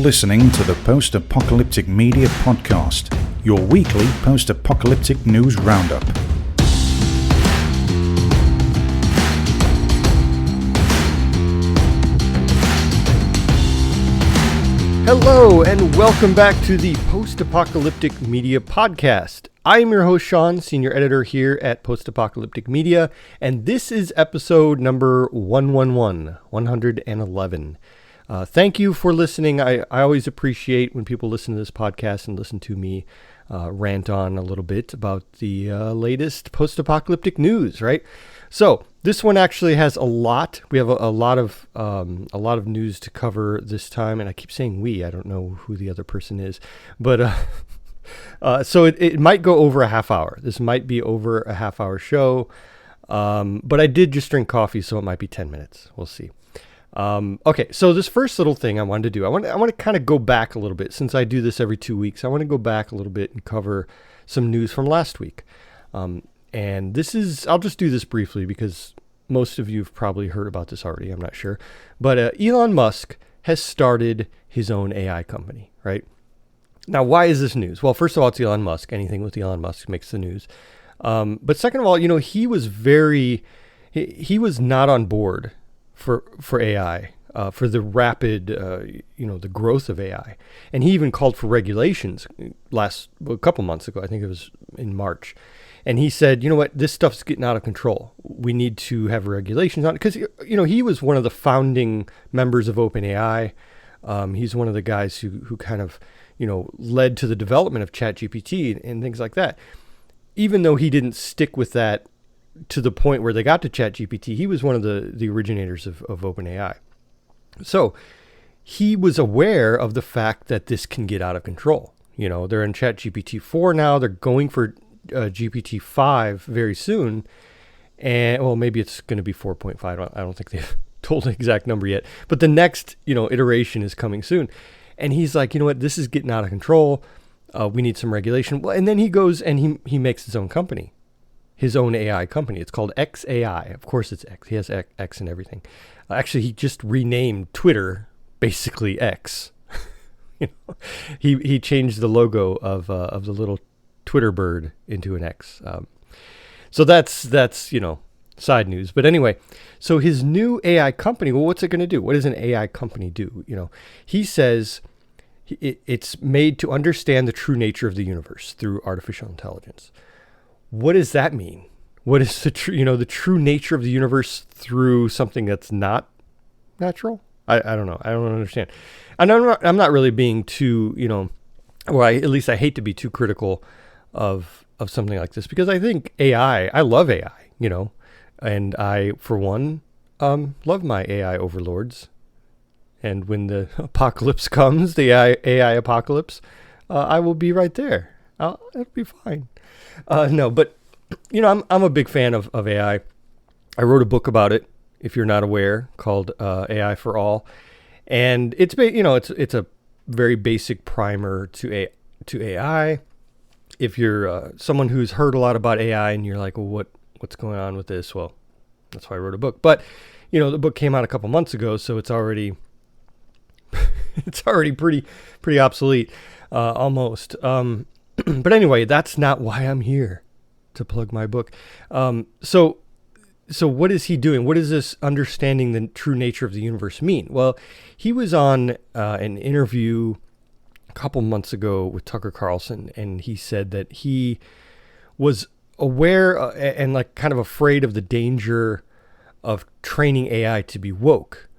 listening to the Post-apocalyptic Media Podcast, your weekly post-apocalyptic news roundup. Hello, and welcome back to the Post-apocalyptic Media Podcast. I am your host, Sean, senior editor here at Post-apocalyptic Media, and this is episode number 111. Thank you for listening. I always appreciate when people listen to this podcast and listen to me rant on a little bit about the latest post-apocalyptic news, right? So this one actually has a lot. We have a lot of news to cover this time, and I keep saying we. I don't know who the other person is, but so it might go over a half hour. This might be over a half hour show, but I did just drink coffee, so it might be 10 minutes. We'll see. Okay, so this first little thing I wanted to do, I want to kind of go back a little bit. Since I do this every 2 weeks, I want to go back a little bit and cover some news from last week. And this is, I'll just do this briefly because most of you have probably heard about this already. I'm not sure. But Elon Musk has started his own AI company, right? Now, why is this news? Well, first of all, it's Elon Musk. Anything with Elon Musk makes the news. But second of all, he was not on board for AI, for the rapid, the growth of AI. And he even called for regulations a couple months ago. I think it was in March. And he said, you know what, this stuff's getting out of control. We need to have regulations on it. Because, he was one of the founding members of OpenAI. He's one of the guys who kind of, led to the development of ChatGPT and things like that. Even though he didn't stick with that to the point where they got to ChatGPT, he was one of the originators of OpenAI. So he was aware of the fact that this can get out of control. They're in ChatGPT 4 now. They're going for GPT 5 very soon. And well, maybe it's going to be 4.5. I don't think they've told the exact number yet. But the next, iteration is coming soon. And he's like, you know what, this is getting out of control. We need some regulation. Well, and then he goes and he makes his own company. His own AI company. It's called XAI. Of course it's X. He has X and everything. Actually, he just renamed Twitter basically X. He changed the logo of the little Twitter bird into an X. So that's side news. But anyway, so his new AI company, well, what's it going to do? What does an AI company do? He says it's made to understand the true nature of the universe through artificial intelligence. What does that mean? What is the true nature of the universe through something that's not natural? I don't know. I don't understand. And I'm not really being too, at least I hate to be too critical of something like this, because I think I love AI, and I, for one, love my AI overlords. And when the apocalypse comes, the AI apocalypse, I will be right there. It'll be fine. No, but I'm a big fan of AI. I wrote a book about it, if you're not aware, called AI for All, and it's a very basic primer to AI. If you're someone who's heard a lot about AI and you're like, well, what's going on with this? Well, that's why I wrote a book. But the book came out a couple months ago, so it's already pretty obsolete, almost. But anyway, that's not why I'm here to plug my book. So what is he doing? What does this understanding the true nature of the universe mean? Well, he was on an interview a couple months ago with Tucker Carlson, and he said that he was aware and like kind of afraid of the danger of training AI to be woke.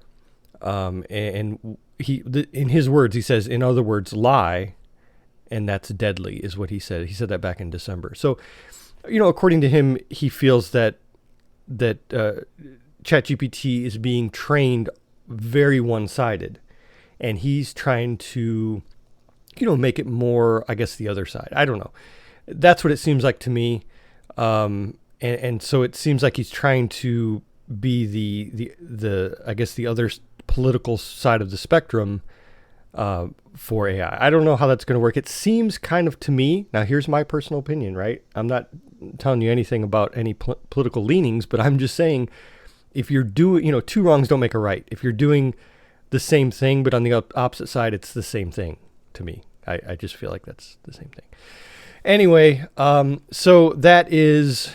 And in his words, he says, in other words, lie. And that's deadly, is what he said. He said that back in December. So, according to him, he feels that ChatGPT is being trained very one-sided, and he's trying to, make it more, I guess, the other side. I don't know. That's what it seems like to me. And so it seems like he's trying to be the I guess the other political side of the spectrum for AI. I don't know how that's going to work. It seems kind of to me, now here's my personal opinion, right? I'm not telling you anything about any political leanings, but I'm just saying, if you're doing, two wrongs don't make a right. If you're doing the same thing, but on the opposite side, it's the same thing to me. I just feel like that's the same thing. Anyway, so that is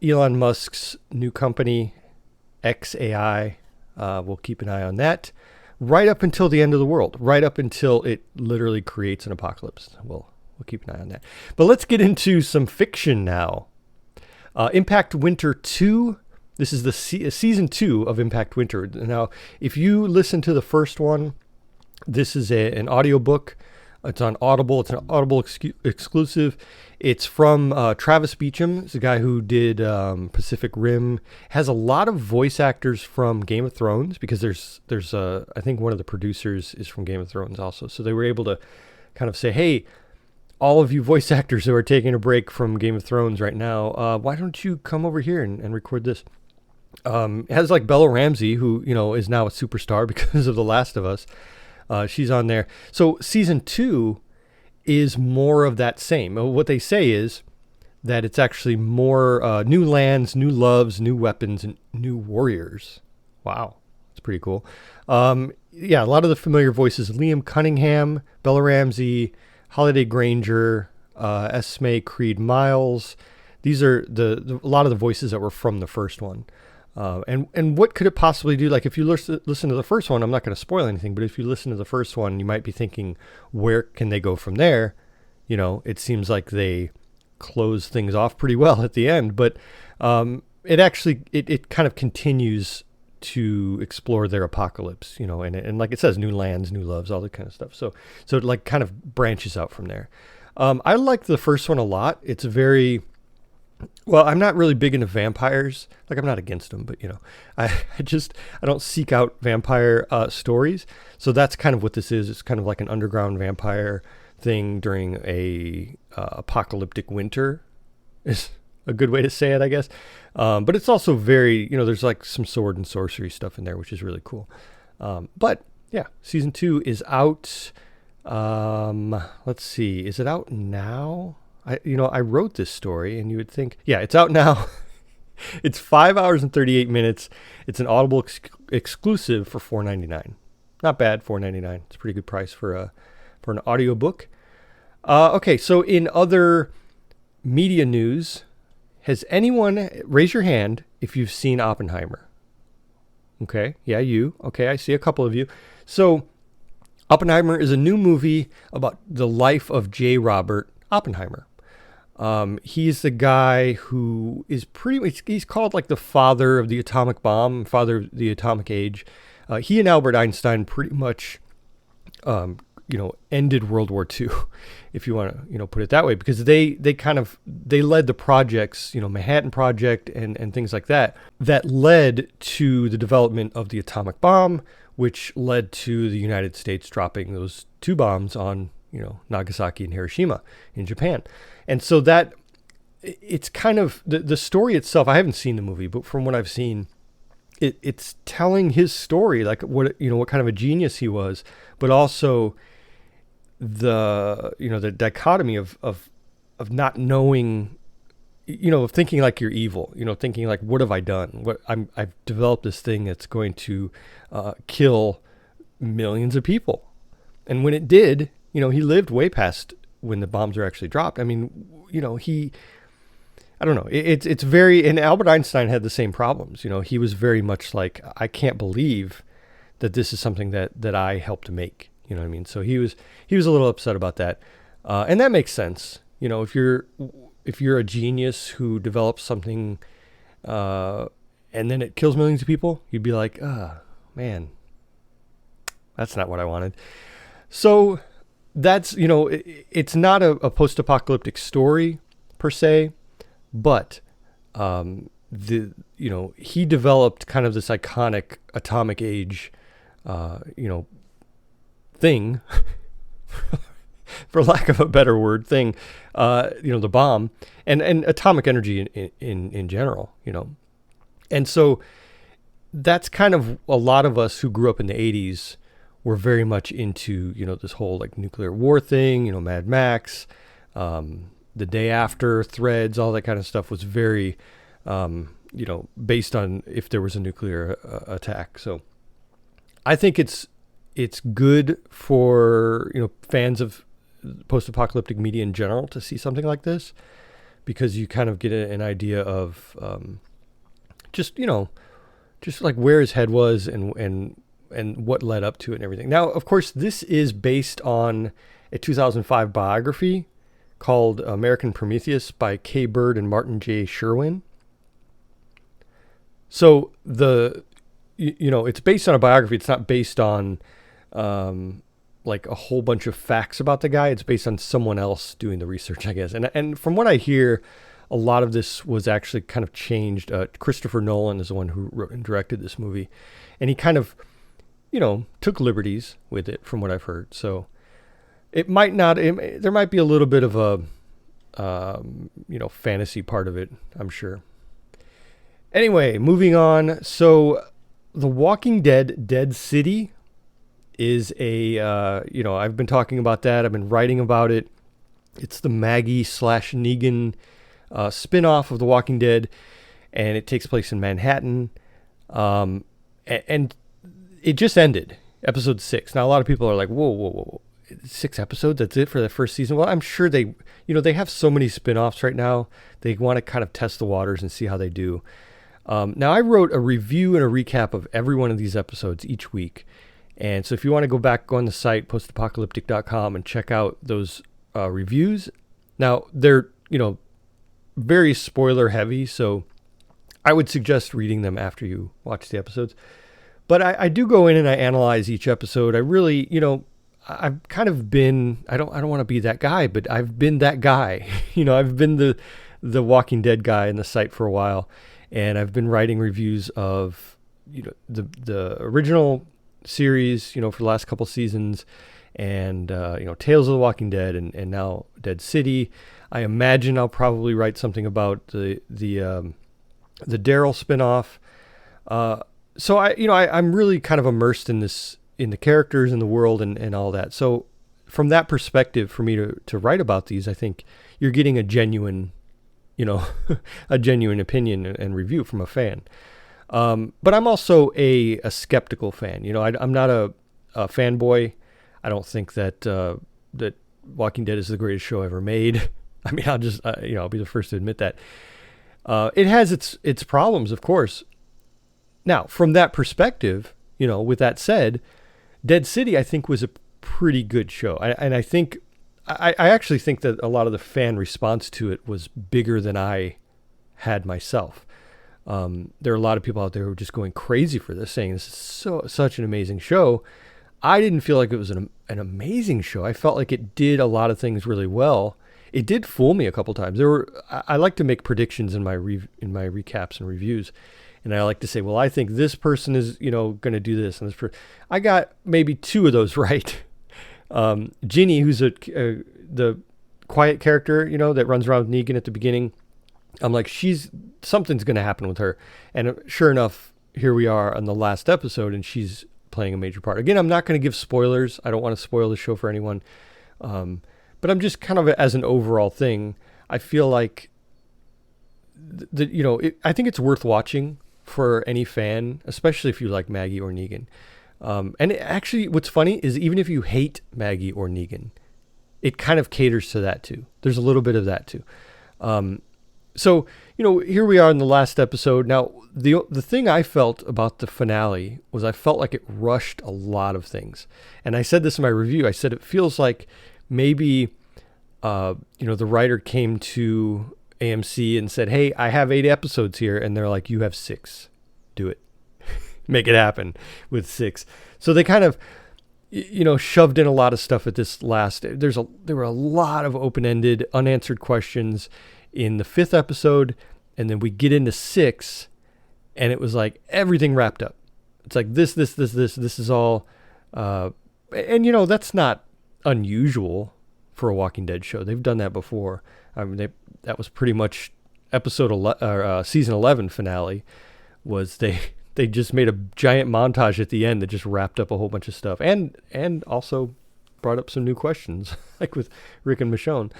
Elon Musk's new company, XAI. We'll keep an eye on that right up until the end of the world, right up until it literally creates an apocalypse. We'll keep an eye on that. But let's get into some fiction now. Impact Winter 2. This is the season 2 of Impact Winter. Now, if you listen to the first one, this is an audiobook. It's on Audible. It's an Audible exclusive. It's from Travis Beacham. It's a guy who did Pacific Rim. Has a lot of voice actors from Game of Thrones, because there's I think one of the producers is from Game of Thrones also. So they were able to kind of say, hey, all of you voice actors who are taking a break from Game of Thrones right now, why don't you come over here and record this? It has like Bella Ramsey, who, is now a superstar because of The Last of Us. She's on there. So season 2 is more of that same. What they say is that it's actually more new lands, new loves, new weapons, and new warriors. Wow. That's pretty cool. Yeah, a lot of the familiar voices: Liam Cunningham, Bella Ramsey, Holiday Granger, Esme Creed Miles. These are a lot of the voices that were from the first one. And what could it possibly do? Like, if you listen to the first one, I'm not going to spoil anything, but if you listen to the first one, you might be thinking, where can they go from there? It seems like they close things off pretty well at the end, but it actually, it kind of continues to explore their apocalypse, and like it says, new lands, new loves, all that kind of stuff. So it like kind of branches out from there. I like the first one a lot. It's very... Well, I'm not really big into vampires. Like, I'm not against them, but I don't seek out vampire stories. So that's kind of what this is. It's kind of like an underground vampire thing during a apocalyptic winter, is a good way to say it, I guess. But it's also very, there's like some sword and sorcery stuff in there, which is really cool. But yeah, season 2 is out. Let's see, is it out now? I wrote this story, and you would think, yeah, it's out now. It's 5 hours and 38 minutes. It's an Audible exclusive for $4.99. Not bad, $4.99. It's a pretty good price for an audiobook. Okay, so in other media news, has anyone, raise your hand if you've seen Oppenheimer? Okay, yeah, you. Okay, I see a couple of you. So Oppenheimer is a new movie about the life of J. Robert Oppenheimer. He's the guy who is he's called like the father of the atomic bomb, father of the atomic age. He and Albert Einstein pretty much, ended World War II, if you want to, put it that way, because they led the projects, Manhattan Project and things like that led to the development of the atomic bomb, which led to the United States dropping those 2 bombs on, Nagasaki and Hiroshima in Japan. And so that it's kind of the story itself. I haven't seen the movie, but from what I've seen, it's telling his story, like what kind of a genius he was, but also the dichotomy of not knowing, of thinking like you're evil, thinking like, what have I done? I've developed this thing that's going to kill millions of people. And when it did, he lived way past when the bombs were actually dropped. I mean, I don't know. It's very, and Albert Einstein had the same problems. He was very much like, I can't believe that this is something that I helped to make. You know what I mean? So he was a little upset about that. And that makes sense. If you're a genius who develops something, and then it kills millions of people, you'd be like, man, that's not what I wanted. So that's, it's not a post-apocalyptic story per se, but he developed kind of this iconic atomic age, thing, for lack of a better word, thing, the bomb and atomic energy in general, And so that's kind of a lot of us who grew up in the 80s were very much into, this whole like nuclear war thing, Mad Max, The Day After, Threads, all that kind of stuff was very, based on if there was a nuclear attack. So I think it's good for, fans of post-apocalyptic media in general to see something like this, because you kind of get an idea of just like where his head was and what led up to it and everything. Now, of course, this is based on a 2005 biography called American Prometheus by Kay Bird and Martin J. Sherwin. So it's based on a biography. It's not based on like a whole bunch of facts about the guy. It's based on someone else doing the research, I guess. And from what I hear, a lot of this was actually kind of changed. Christopher Nolan is the one who wrote and directed this movie, and he kind of, took liberties with it, from what I've heard. So it might not. There might be a little bit of a, fantasy part of it, I'm sure. Anyway, moving on. So, The Walking Dead: Dead City is a, I've been talking about that. I've been writing about it. It's the Maggie/Negan spin-off of The Walking Dead, and it takes place in Manhattan. And it just ended, episode 6. Now, a lot of people are like, whoa. 6 episodes? That's it for the first season? Well, I'm sure they have so many spin-offs right now. They want to kind of test the waters and see how they do. Now, I wrote a review and a recap of every one of these episodes each week. And so if you want to go on the site, postapocalyptic.com, and check out those reviews. Now, they're, very spoiler heavy, so I would suggest reading them after you watch the episodes. But I do go in and I analyze each episode. I really, I've kind of been, I don't want to be that guy, but I've been that guy. I've been the Walking Dead guy in the site for a while, and I've been writing reviews of, the original series, for the last couple seasons, and Tales of the Walking Dead, and now Dead City. I imagine I'll probably write something about the Daryl spinoff. So I'm really kind of immersed in the characters and the world and all that. So from that perspective, for me to write about these, I think you're getting a genuine, a genuine opinion and review from a fan. But I'm also a skeptical fan. I'm not a fanboy. I don't think that that Walking Dead is the greatest show ever made. I mean, I'll just I'll be the first to admit that. It has its problems, of course. Now, from that perspective, with that said, Dead City, I think, was a pretty good show. I think, I actually think that a lot of the fan response to it was bigger than I had myself. There are a lot of people out there who are just going crazy for this, saying this is such an amazing show. I didn't feel like it was an amazing show. I felt like it did a lot of things really well. It did fool me a couple times. I like to make predictions in my recaps and reviews. And I like to say, well, I think this person is, going to do this. And I got maybe 2 of those right. Ginny, who's the quiet character, that runs around with Negan at the beginning. I'm like, something's going to happen with her. And sure enough, here we are on the last episode, and she's playing a major part. Again, I'm not going to give spoilers. I don't want to spoil the show for anyone. But I'm just kind of, as an overall thing, I feel like I think it's worth watching for any fan, especially if you like Maggie or Negan. And actually, what's funny is even if you hate Maggie or Negan, it kind of caters to that too. There's a little bit of that too. So, here we are in the last episode. Now, the thing I felt about the finale was I felt like it rushed a lot of things. And I said this in my review. I said it feels like maybe, the writer came to AMC and said, hey, I have 8 episodes here. And they're like, you have 6. Do it. Make it happen with 6. So they kind of, shoved in a lot of stuff at this last. There were a lot of open-ended, unanswered questions in the 5th episode. And then we get into 6, and it was like everything wrapped up. It's like this is all. And, that's not unusual for a Walking Dead show. They've done that before. I mean, that was pretty much season 11 finale. Was they just made a giant montage at the end that just wrapped up a whole bunch of stuff, and also brought up some new questions, like with Rick and Michonne.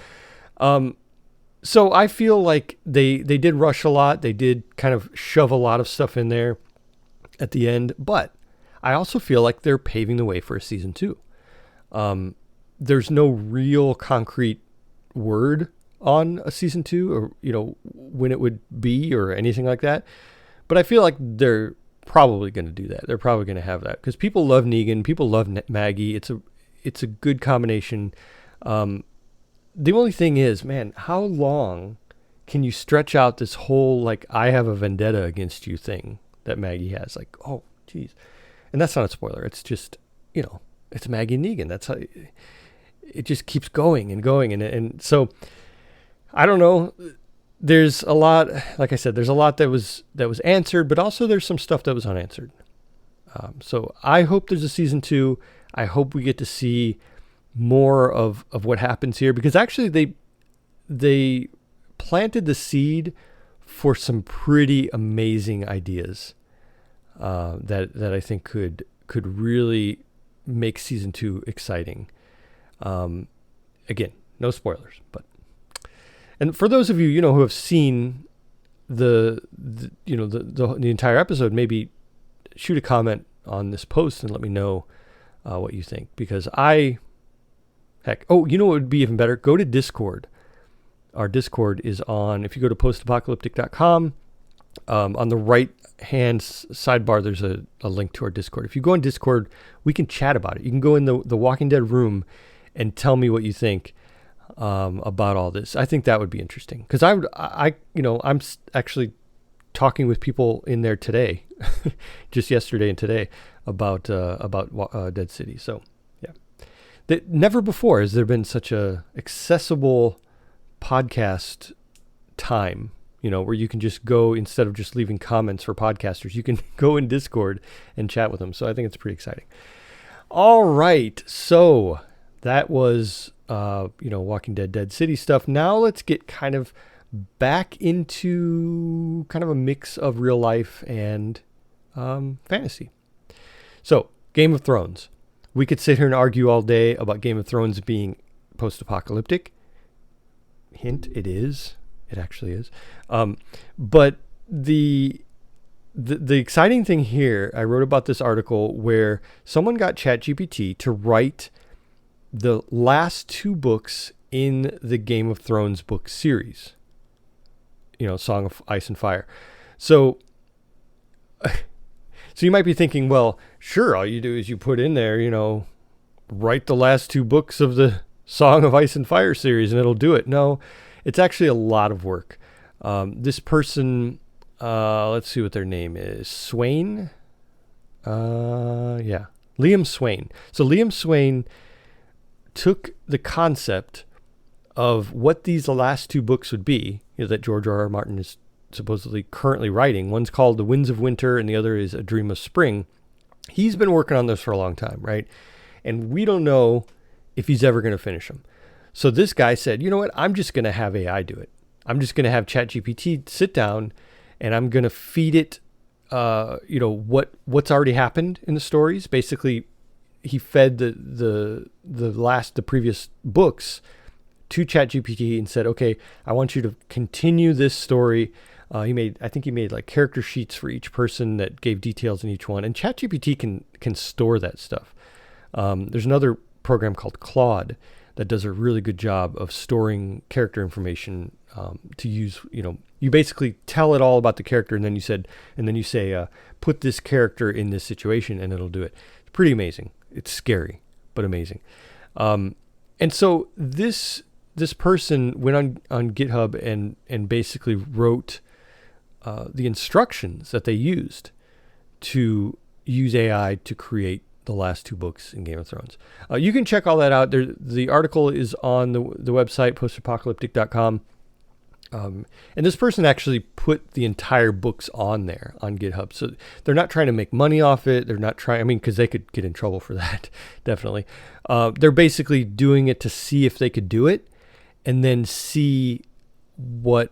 So I feel like they did rush a lot. They did kind of shove a lot of stuff in there at the end, but I also feel like they're paving the way for a season 2. There's no real concrete word on a season 2 or, when it would be or anything like that. But I feel like they're probably going to do that. They're probably going to have that because people love Negan. People love Maggie. It's a good combination. The only thing is, man, how long can you stretch out this whole, like, I have a vendetta against you thing that Maggie has? Like, oh, geez. And that's not a spoiler. It's just, it's Maggie and Negan. That's how it just keeps going and going. And so, I don't know. There's a lot, like I said, there's a lot that was answered, but also there's some stuff that was unanswered. So I hope there's a season 2. I hope we get to see more of what happens here, because actually they planted the seed for some pretty amazing ideas that I think could really make season 2 exciting. Again, no spoilers, but. And for those of you, who have seen the entire episode, maybe shoot a comment on this post and let me know what you think. Because what would be even better? Go to Discord. Our Discord is on, if you go to postapocalyptic.com, on the right-hand sidebar, there's a link to our Discord. If you go on Discord, we can chat about it. You can go in the Walking Dead room and tell me what you think about all this. I think that would be interesting because I'm actually talking with people in there today, just yesterday and today about Dead City. So yeah, never before has there been such a accessible podcast time, where you can just go, instead of just leaving comments for podcasters, you can go in Discord and chat with them. So I think it's pretty exciting. All right, so that was Walking Dead City stuff. Now let's get kind of back into kind of a mix of real life and fantasy. So, Game of Thrones. We could sit here and argue all day about Game of Thrones being post-apocalyptic. Hint, it is. It actually is. But the exciting thing here, I wrote about this article where someone got ChatGPT to write the last 2 books in the Game of Thrones book series, Song of Ice and Fire. So you might be thinking, well, sure, all you do is you put in there, write the last 2 books of the Song of Ice and Fire series and it'll do it. No, it's actually a lot of work. This person, let's see what their name is. Swain? Liam Swain. So Liam Swain took the concept of what these last 2 books would be, that George R.R. Martin is supposedly currently writing. One's called The Winds of Winter and the other is A Dream of Spring. He's been working on this for a long time, right? And we don't know if he's ever going to finish them. So this guy said, you know what? I'm just going to have AI do it. I'm just going to have ChatGPT sit down and I'm going to feed it, what's already happened in the stories. Basically, he fed the previous books to ChatGPT and said, okay, I want you to continue this story. He made like character sheets for each person that gave details in each one. And ChatGPT can store that stuff. There's another program called Claude that does a really good job of storing character information to use. You basically tell it all about the character, and then you say, put this character in this situation, and it'll do it. It's pretty amazing. It's scary, but amazing. And so this person went on GitHub and basically wrote the instructions that they used to use AI to create the last 2 books in Game of Thrones. You can check all that out. The article is on the website, postapocalyptic.com. And this person actually put the entire books on there on GitHub. So they're not trying to make money off it. They're not trying, because they could get in trouble for that, definitely. They're basically doing it to see if they could do it and then see what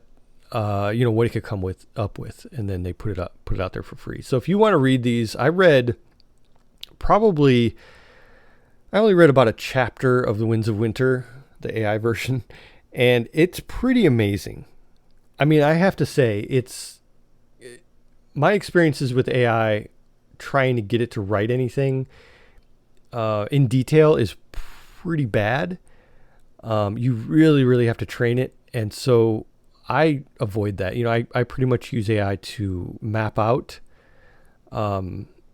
it could come up with. And then they put it out there for free. So if you want to read these, I only read about a chapter of The Winds of Winter, the AI version, and it's pretty amazing. I have to say, my experiences with AI trying to get it to write anything in detail is pretty bad. You really, really have to train it. And so I avoid that. I pretty much use AI to map out, like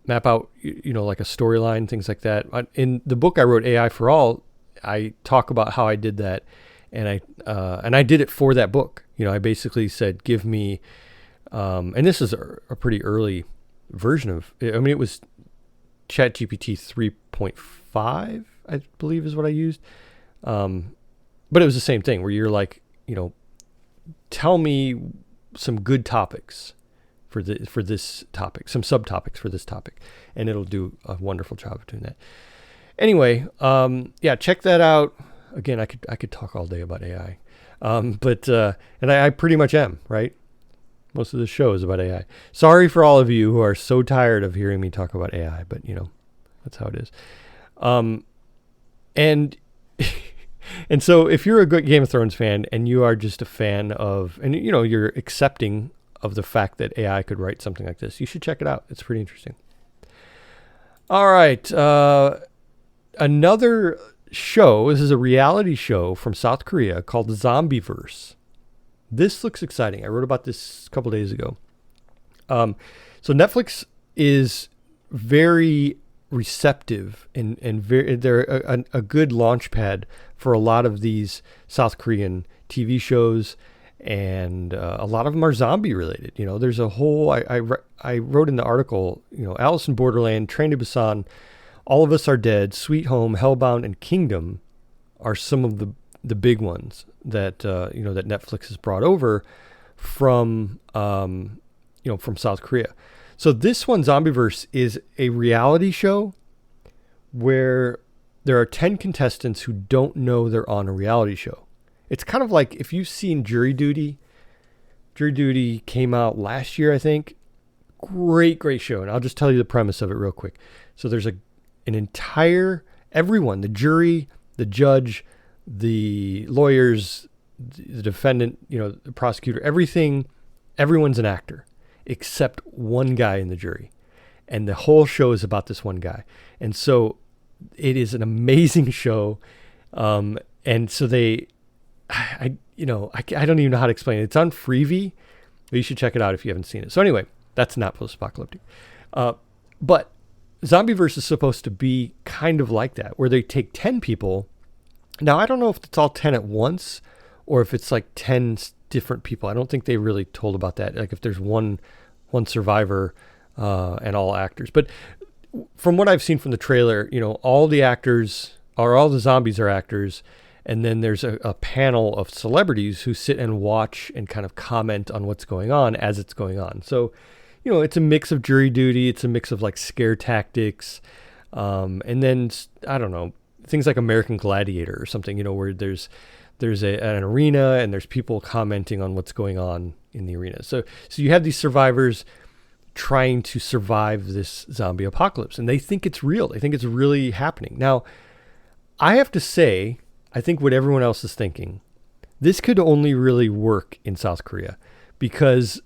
a storyline, things like that. In the book I wrote, AI for All, I talk about how I did that. And I did it for that book. I basically said, give me, and this is a pretty early version of, it was ChatGPT 3.5, I believe is what I used. But it was the same thing where you're like, tell me some good topics for this topic, some subtopics for this topic, and it'll do a wonderful job of doing that. Anyway, check that out. Again, I could talk all day about AI, and I pretty much am, right? Most of the show is about AI. Sorry for all of you who are so tired of hearing me talk about AI, but that's how it is. And and so if you're a good Game of Thrones fan and you are just a fan of, and you're accepting of the fact that AI could write something like this, you should check it out. It's pretty interesting. All right. Another show, this is a reality show from South Korea called Zombieverse. This looks exciting. I wrote about this a couple days ago. So Netflix is very receptive and they're a good launch pad for a lot of these South Korean TV shows, and a lot of them are zombie related. There's a whole, I wrote in the article, Alice in Borderland, Train to Busan, All of Us Are Dead, Sweet Home, Hellbound, and Kingdom are some of the big ones that that Netflix has brought over from South Korea. So this one, Zombieverse, is a reality show where there are 10 contestants who don't know they're on a reality show. It's kind of like if you've seen Jury Duty. Jury Duty came out last year, I think. Great show. And I'll just tell you the premise of it real quick. So there's an entire, everyone, the jury, the judge, the lawyers, the defendant, the prosecutor, everyone's an actor except one guy in the jury. And the whole show is about this one guy. And so it is an amazing show. And so I don't even know how to explain it. It's on Freevee, but you should check it out if you haven't seen it. So anyway, that's not post-apocalyptic. But Zombieverse is supposed to be kind of like that, where they take 10 people. Now, I don't know if it's all 10 at once or if it's like 10 different people. I don't think they really told about that. Like if there's one survivor and all actors. But from what I've seen from the trailer, all the actors or all the zombies are actors. And then there's a panel of celebrities who sit and watch and kind of comment on what's going on as it's going on. So, it's a mix of Jury Duty. It's a mix of like scare tactics. And then, I don't know, things like American Gladiator or something, where there's an arena and there's people commenting on what's going on in the arena. So you have these survivors trying to survive this zombie apocalypse, and they think it's real. They think it's really happening. Now, I have to say, I think what everyone else is thinking, this could only really work in South Korea, because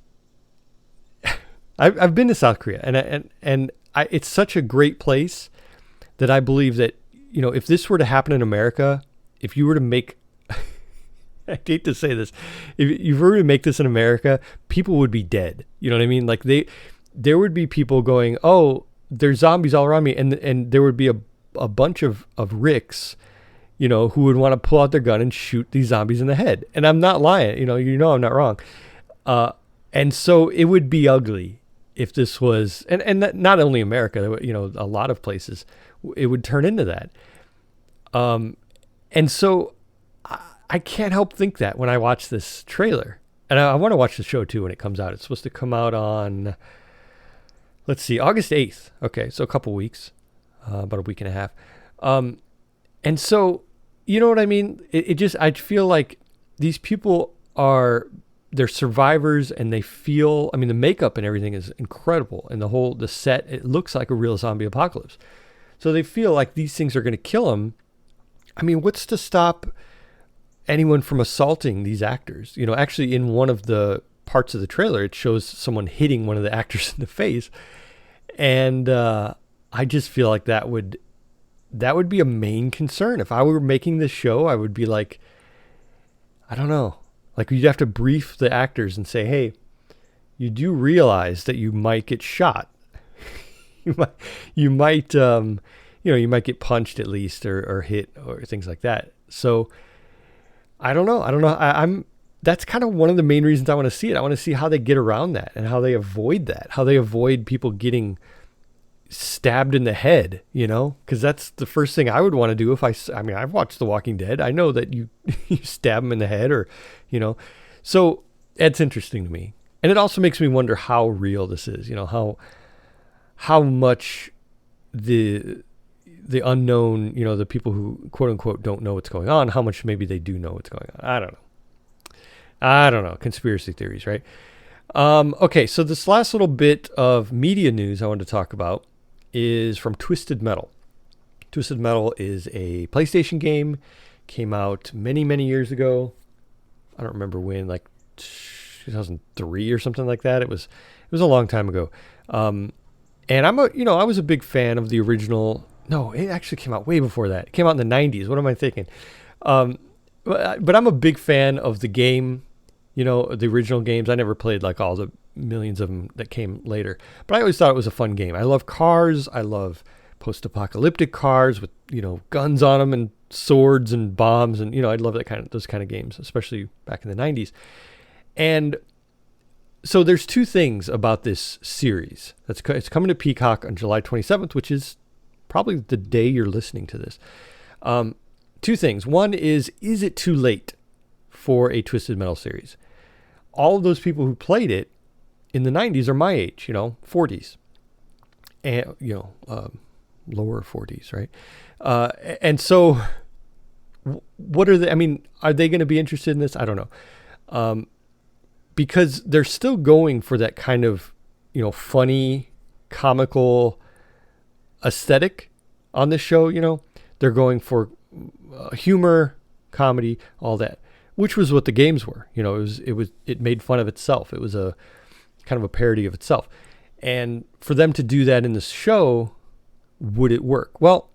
I've been to South Korea and it's such a great place that I believe that, if this were to happen in America, if you were to make, I hate to say this, if you were to make this in America, people would be dead. You know what I mean? Like there would be people going, oh, there's zombies all around me. And there would be a bunch of Ricks, who would want to pull out their gun and shoot these zombies in the head. And I'm not lying, I'm not wrong. And so it would be ugly if this was, and not only America, a lot of places, it would turn into that. And so I can't help think that when I watch this trailer. And I want to watch the show too when it comes out. It's supposed to come out on, let's see, August 8th. Okay, so a couple weeks, about a week and a half. And so, you know what I mean? I feel like these people they're survivors, and they feel, the makeup and everything is incredible. And the set, it looks like a real zombie apocalypse. So they feel like these things are going to kill them. What's to stop anyone from assaulting these actors? Actually in one of the parts of the trailer, it shows someone hitting one of the actors in the face. And I just feel like that would be a main concern. If I were making this show, I would be like, I don't know. Like, you'd have to brief the actors and say, hey, you do realize that you might get shot. you might get punched at least or hit or things like that. So I don't know. I'm that's kind of one of the main reasons I want to see it. I want to see how they get around that and how they avoid that, how they avoid people getting stabbed in the head, because that's the first thing I would want to do if I've watched The Walking Dead. I know that you stab them in the head or, so it's interesting to me. And it also makes me wonder how real this is, how much the unknown, the people who quote unquote don't know what's going on, how much maybe they do know what's going on. I don't know. Conspiracy theories, right? Okay, so this last little bit of media news I wanted to talk about is from Twisted Metal. Twisted Metal is a PlayStation game, came out many, many years ago. I don't remember when, like 2003 or something like that. It was a long time ago. And I was a big fan of the original. No, it actually came out way before that. It came out in the 90s. What am I thinking? But I'm a big fan of the game, the original games. I never played like all the millions of them that came later, but I always thought it was a fun game. I love cars. I love post-apocalyptic cars with, guns on them and swords and bombs. And, I love those kind of games, especially back in the 90s. And so there's two things about this series. It's coming to Peacock on July 27th, which is probably the day you're listening to this. Two things. One is it too late for a Twisted Metal series? All of those people who played it in the 90s are my age, 40s. And, lower 40s, right? And so what are they? I mean, are they going to be interested in this? I don't know. Because they're still going for that kind of, funny, comical aesthetic on this show. They're going for humor, comedy, all that, which was what the games were. It made fun of itself. It was a kind of a parody of itself. And for them to do that in this show, would it work? Well,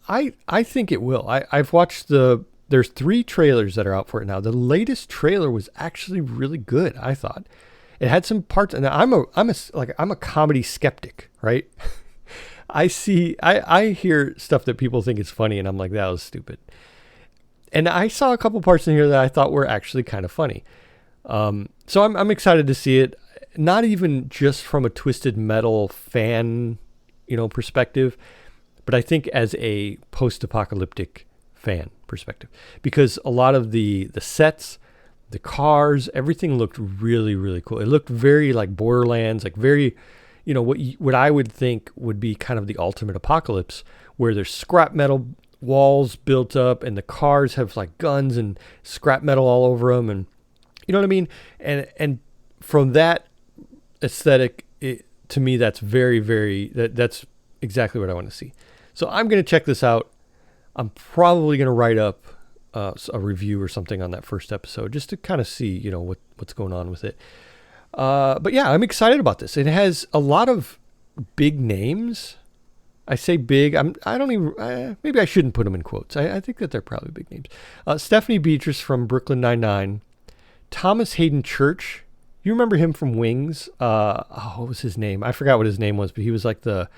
I think it will. I've watched there's 3 trailers that are out for it now. The latest trailer was actually really good, I thought. It had some parts, and I'm a comedy skeptic, right? I hear stuff that people think is funny, and I'm like, that was stupid. And I saw a couple parts in here that I thought were actually kind of funny. So I'm excited to see it. Not even just from a Twisted Metal fan, perspective, but I think as a post-apocalyptic fan perspective, because a lot of the sets, the cars, everything looked really, really cool. It looked very like Borderlands, like very, what I would think would be kind of the ultimate apocalypse, where there's scrap metal walls built up and the cars have like guns and scrap metal all over them, and you know what I mean? And from that aesthetic, to me, that's very, very, that's exactly what I want to see. So I'm going to check this out. I'm probably going to write up a review or something on that first episode just to kind of see, what's going on with it. But yeah, I'm excited about this. It has a lot of big names. I say big. Maybe I shouldn't put them in quotes. I think that they're probably big names. Stephanie Beatrice from Brooklyn Nine-Nine. Thomas Hayden Church. You remember him from Wings? What was his name? I forgot what his name was, but he was like the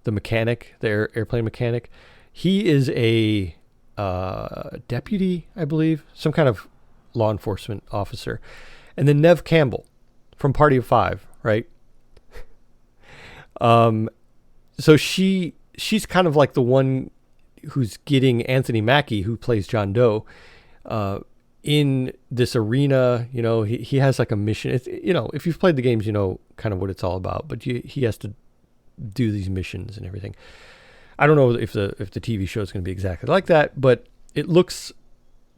mechanic, the airplane mechanic. He is a deputy, I believe, some kind of law enforcement officer. And then Neve Campbell from Party of Five, right? So she's kind of like the one who's getting Anthony Mackie, who plays John Doe, in this arena. He has like a mission. It's, if you've played the games, kind of what it's all about, but he has to do these missions and everything. I don't know if the TV show is going to be exactly like that, but it looks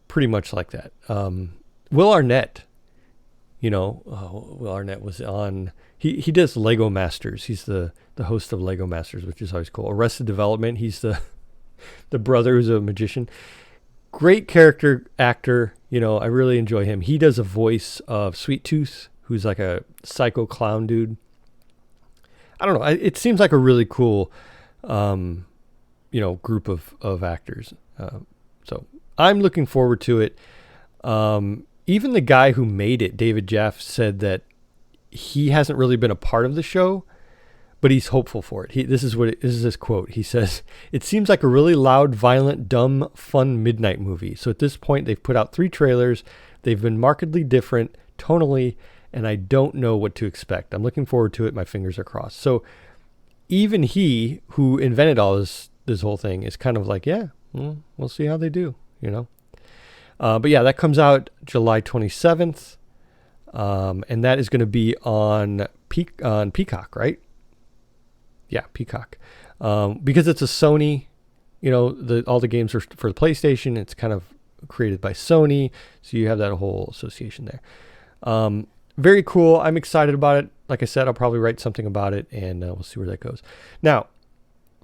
pretty much like that. Will Arnett, Will Arnett was on, he does Lego Masters. He's the host of Lego Masters, which is always cool. Arrested Development. He's the brother who's a magician. Great character actor. I really enjoy him. He does a voice of Sweet Tooth, who's like a psycho clown dude. I don't know. It seems like a really cool, group of actors. So I'm looking forward to it. Even the guy who made it, David Jeff, said that he hasn't really been a part of the show, but he's hopeful for it. This is his quote. He says, "It seems like a really loud, violent, dumb, fun midnight movie. So at this point, they've put out 3 trailers. They've been markedly different tonally, and I don't know what to expect. I'm looking forward to it. My fingers are crossed." So even he, who invented all this whole thing, is kind of like, yeah, we'll see how they do, But yeah, that comes out July 27th, and that is going to be on Peacock, right? Yeah, Peacock. Because it's a Sony, all the games are for the PlayStation. It's kind of created by Sony, so you have that whole association there. Very cool. I'm excited about it. Like I said, I'll probably write something about it, and we'll see where that goes. Now,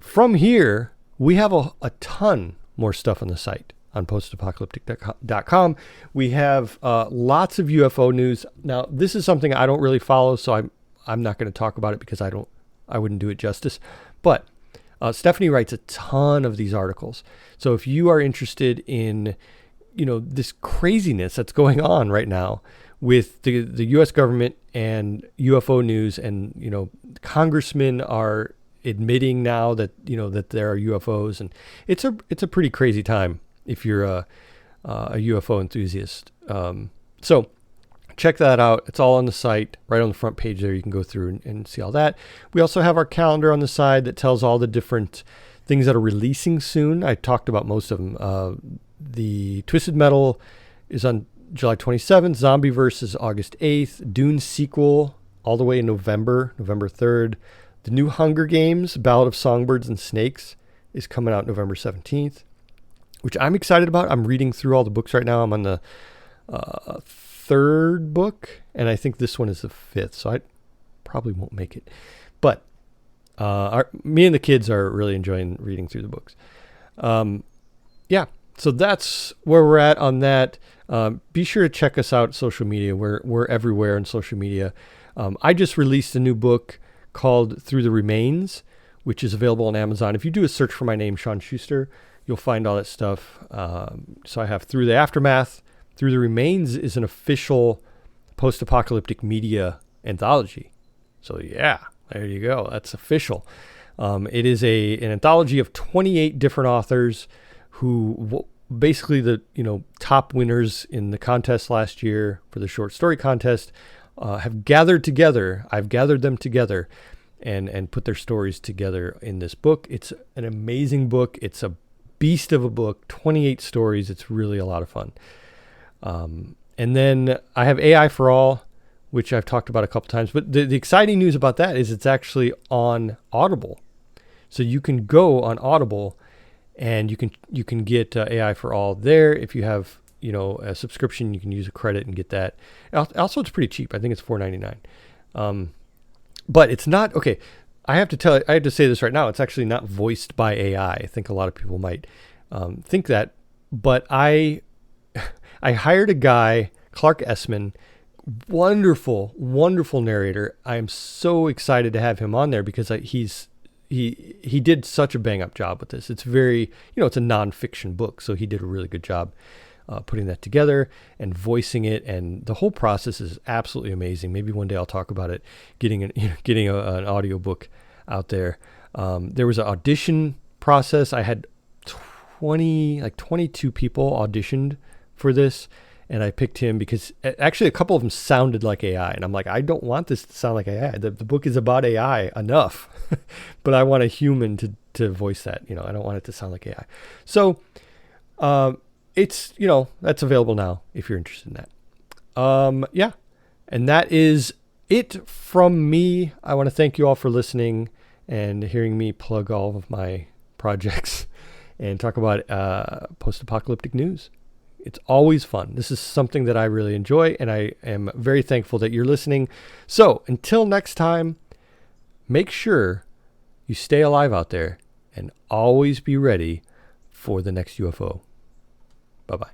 from here, we have a ton more stuff on the site on postapocalyptic.com. We have lots of UFO news. Now, this is something I don't really follow, so I'm not going to talk about it because I wouldn't do it justice. But Stephanie writes a ton of these articles. So if you are interested in, this craziness that's going on right now with the U.S. government and UFO news, and congressmen are admitting now that that there are UFOs, and it's a pretty crazy time if you're a UFO enthusiast. So check that out. It's all on the site, right on the front page there. You can go through and see all that. We also have our calendar on the side that tells all the different things that are releasing soon. I talked about most of them. The Twisted Metal is on July 27th. Zombieverse is August 8th. Dune sequel all the way in November 3rd. The new Hunger Games, Ballad of Songbirds and Snakes, is coming out November 17th, which I'm excited about. I'm reading through all the books right now. I'm on the 3rd book, and I think this one is the 5th, so I probably won't make it. But me and the kids are really enjoying reading through the books. Yeah, so that's where we're at on that. Be sure to check us out on social media. We're everywhere on social media. I just released a new book called Through the Remains, which is available on Amazon. If you do a search for my name, Sean Schuster, you'll find all that stuff. So I have Through the Aftermath. Through the Remains is an official post-apocalyptic media anthology. So yeah, there you go. That's official. It is an anthology of 28 different authors who basically the top winners in the contest last year for the short story contest have gathered together. I've gathered them together and put their stories together in this book. It's an amazing book. It's a beast of a book, 28 stories. It's really a lot of fun. And then I have AI for All, which I've talked about a couple times. But the exciting news about that is it's actually on Audible. So you can go on Audible and you can get AI for All there. If you have a subscription, you can use a credit and get that. Also, it's pretty cheap. I think it's $4.99. But it's not okay. I have to say this right now. It's actually not voiced by AI. I think a lot of people might think that, but I hired a guy, Clark Essman, wonderful narrator. I am so excited to have him on there because he did such a bang up job with this. It's very, it's a nonfiction book, so he did a really good job putting that together and voicing it, and the whole process is absolutely amazing. Maybe one day I'll talk about it, getting an audio book out there. There was an audition process. I had 22 people auditioned for this, and I picked him because actually a couple of them sounded like AI, and I'm like, I don't want this to sound like AI. The book is about AI enough, but I want a human to voice that. I don't want it to sound like AI. So it's, that's available now if you're interested in that. Yeah. And that is it from me. I want to thank you all for listening and hearing me plug all of my projects and talk about post-apocalyptic news. It's always fun. This is something that I really enjoy, and I am very thankful that you're listening. So until next time, make sure you stay alive out there and always be ready for the next UFO. Bye-bye.